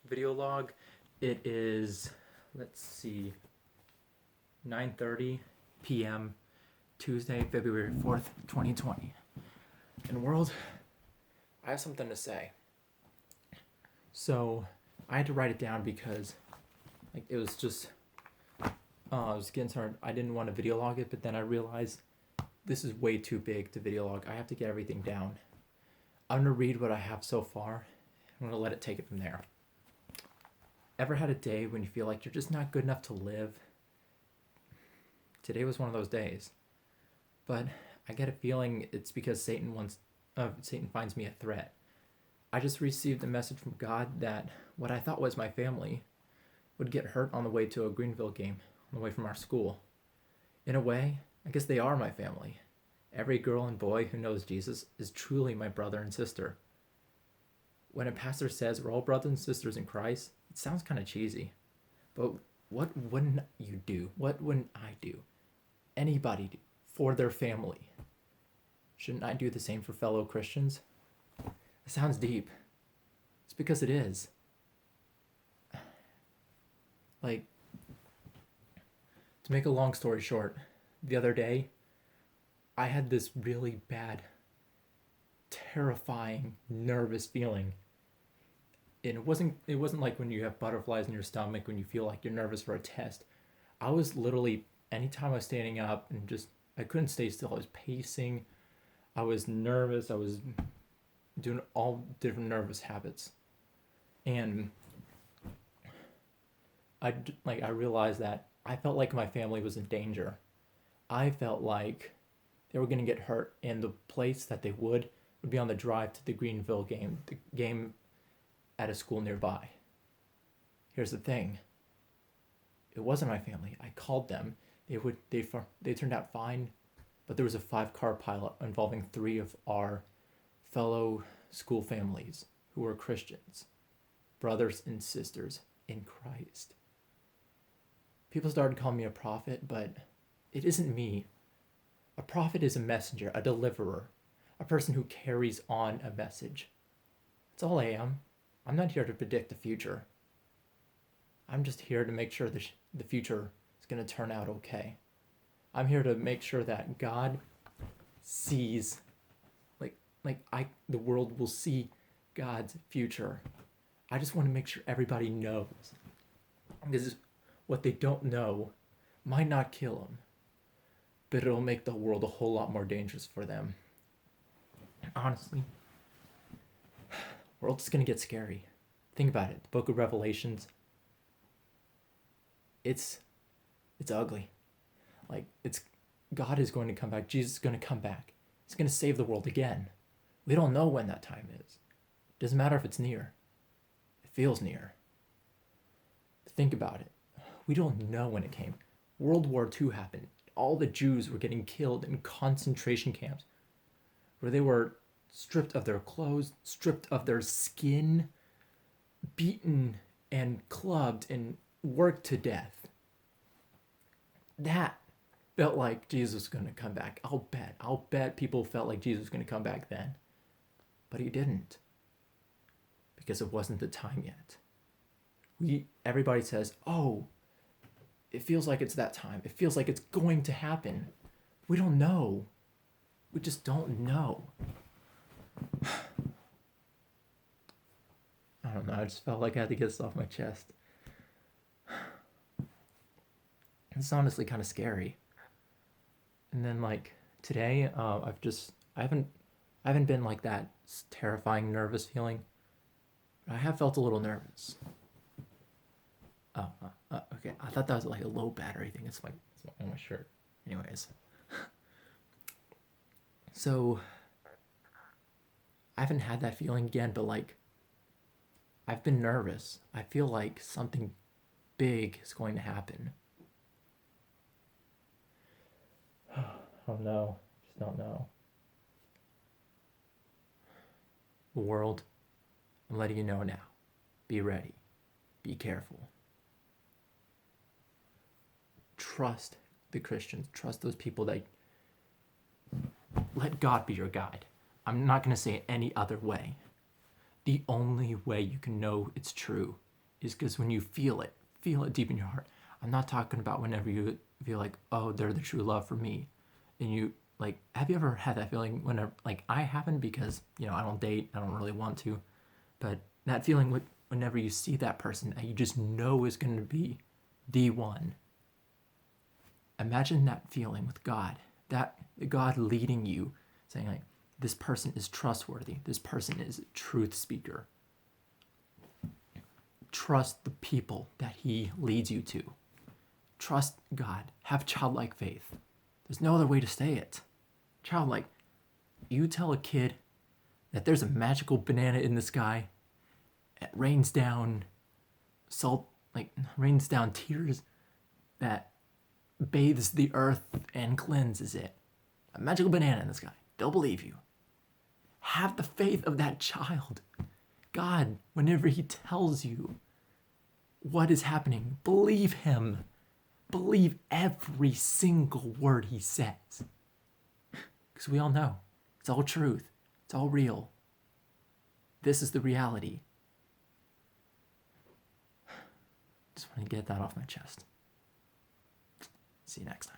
video log. It is, let's see, 9:30 p.m. Tuesday, February 4th, 2020. And world, I have something to say. So I had to write it down because it was just I was getting started. I didn't want to video log it, but then I realized this is way too big to video log. I have to get everything down. I'm gonna read what I have so far. I'm gonna let it take it from there. Ever had a day when you feel like you're just not good enough to live? Today was one of those days. But I get a feeling it's because Satan finds me a threat. I just received a message from God that what I thought was my family would get hurt on the way to a Greenville game, on the way from our school. In a way, I guess they are my family. Every girl and boy who knows Jesus is truly my brother and sister. When a pastor says we're all brothers and sisters in Christ, it sounds kind of cheesy. But what wouldn't you do? What wouldn't I do? Anybody do for their family. Shouldn't I do the same for fellow Christians? It sounds deep. It's because it is. To make a long story short, the other day, I had this really bad, terrifying, nervous feeling. And it wasn't like when you have butterflies in your stomach when you feel like you're nervous for a test. I was literally, anytime I was standing up and I couldn't stay still. I was pacing. I was nervous. I was doing all different nervous habits. And I realized that I felt like my family was in danger. I felt like they were going to get hurt, and the place that they would be on the drive to the Greenville game, the game at a school nearby. Here's the thing. It wasn't my family. I called them. They turned out fine, but there was a 5-car pileup involving 3 of our fellow school families who were Christians, brothers and sisters in Christ. People started calling me a prophet, but it isn't me. A prophet is a messenger, a deliverer, a person who carries on a message. That's all I am. I'm not here to predict the future. I'm just here to make sure the future is going to turn out okay. I'm here to make sure that God sees, the world will see God's future. I just want to make sure everybody knows. Because what they don't know might not kill them, but it'll make the world a whole lot more dangerous for them. Honestly, the world's going to get scary. Think about it. The book of Revelations, it's ugly. God is going to come back. Jesus is going to come back. He's going to save the world again. We don't know when that time is. Doesn't matter if it's near. It feels near. Think about it. We don't know when it came. World War II happened. All the Jews were getting killed in concentration camps where they were stripped of their clothes, stripped of their skin, beaten and clubbed and worked to death. That felt like Jesus was going to come back. I'll bet people felt like Jesus was going to come back then. But he didn't. Because it wasn't the time yet. Everybody says, oh, it feels like it's that time. It feels like it's going to happen. We don't know. We just don't know. I don't know. I just felt like I had to get this off my chest. It's honestly kind of scary. And then today, I haven't been like that terrifying, nervous feeling. But I have felt a little nervous. Okay. I thought that was like a low battery thing. It's on my shirt. Anyways. So, I haven't had that feeling again, but I've been nervous. I feel like something big is going to happen. Oh no. Just don't know. The world, I'm letting you know now. Be ready. Be careful. Trust the Christians. Trust those people that let God be your guide. I'm not going to say it any other way. The only way you can know it's true is because when you feel it deep in your heart. I'm not talking about whenever you feel like, oh, they're the true love for me. And you, like, have you ever had that feeling whenever, like, I haven't because, I don't date, I don't really want to. But that feeling whenever you see that person that you just know is going to be the one. Imagine that feeling with God, that God leading you, saying, like, this person is trustworthy, this person is a truth speaker. Trust the people that he leads you to. Trust God. Have childlike faith. There's no other way to say it. Childlike. You tell a kid that there's a magical banana in the sky. It rains down tears that bathes the earth and cleanses it. A magical banana in the sky. They'll believe you. Have the faith of that child. God, whenever he tells you what is happening, believe him. Believe every single word he says. Because we all know it's all truth. It's all real. This is the reality. Just want to get that off my chest. See you next time.